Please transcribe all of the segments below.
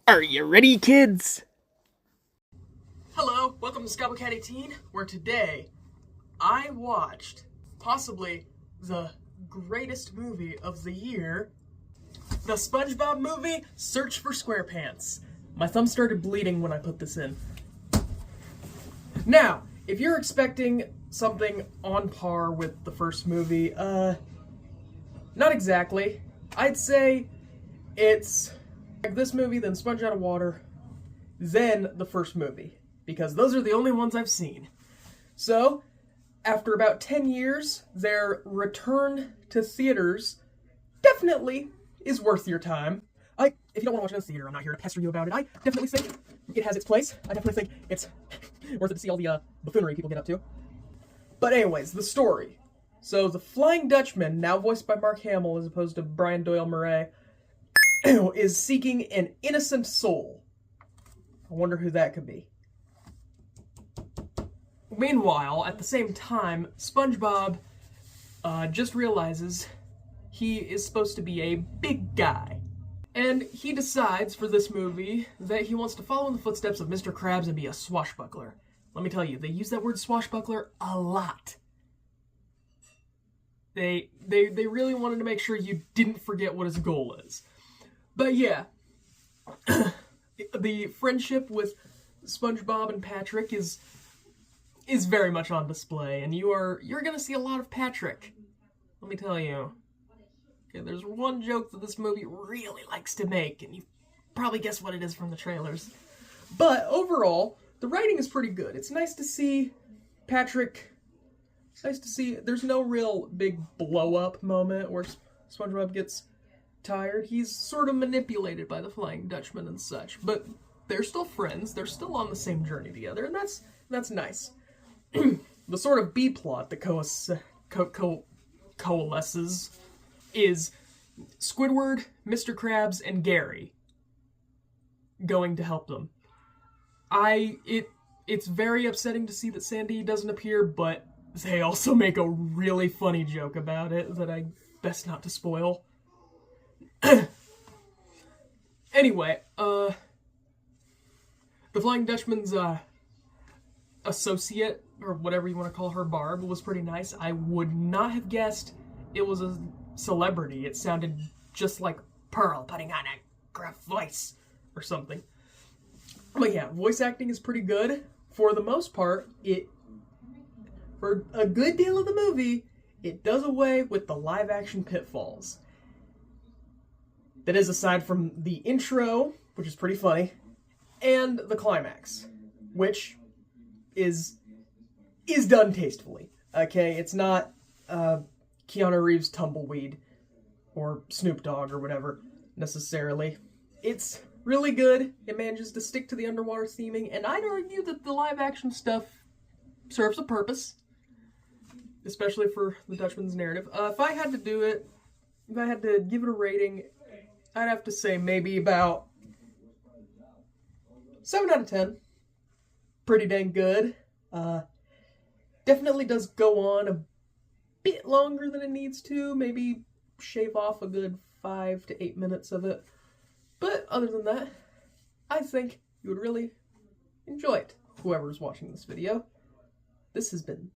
Are you ready, kids? Hello, welcome to SquarePants 18, where today I watched possibly the greatest movie of the year, the SpongeBob movie, Search for SquarePants. My thumb started bleeding when I put this in. Now, if you're expecting something on par with the first movie, not exactly. I'd say it's like this movie, then Sponge Out of Water, then the first movie, because those are the only ones I've seen. So, after about 10 years, their return to theaters definitely is worth your time. If you don't want to watch it in the theater, I'm not here to pester you about it. I definitely think it has its place. I definitely think it's worth it to see all the buffoonery people get up to. But anyways, the story. So the Flying Dutchman, now voiced by Mark Hamill as opposed to Brian Doyle Murray, is seeking an innocent soul. I wonder who that could be. Meanwhile, at the same time, SpongeBob just realizes he is supposed to be a big guy. And he decides for this movie that he wants to follow in the footsteps of Mr. Krabs and be a swashbuckler. Let me tell you, they use that word swashbuckler a lot. They really wanted to make sure you didn't forget what his goal is. But yeah, the friendship with SpongeBob and Patrick is very much on display, and you're gonna see a lot of Patrick. Let me tell you. Okay, there's one joke that this movie really likes to make, and you probably guess what it is from the trailers. But overall, the writing is pretty good. It's nice to see Patrick. It's nice to see there's no real big blow-up moment where SpongeBob gets tired. He's sort of manipulated by the Flying Dutchman and such, but they're still friends. They're still on the same journey together, and that's nice. The sort of B-plot that coalesces is Squidward, Mr. Krabs, and Gary going to help them. It's very upsetting to see that Sandy doesn't appear, but they also make a really funny joke about it that I best not to spoil. Anyway, the Flying Dutchman's associate, or whatever you want to call her, Barb, was pretty nice. I would not have guessed it was a celebrity. It sounded just like Pearl putting on a gruff voice or something. But yeah, voice acting is pretty good. For the most part, for a good deal of the movie, it does away with the live-action pitfalls. That is aside from the intro, which is pretty funny, and the climax, which is done tastefully. Okay, it's not Keanu Reeves' Tumbleweed or Snoop Dogg or whatever necessarily. It's really good. It manages to stick to the underwater theming, and I'd argue that the live-action stuff serves a purpose, especially for the Dutchman's narrative. If I had to give it a rating, I'd have to say maybe about 7 out of 10. Pretty dang good. Definitely does go on a bit longer than it needs to. Maybe shave off a good 5 to 8 minutes of it. But other than that, I think you would really enjoy it, whoever's watching this video. This has been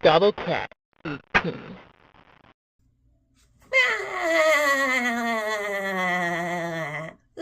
Double Cat 18.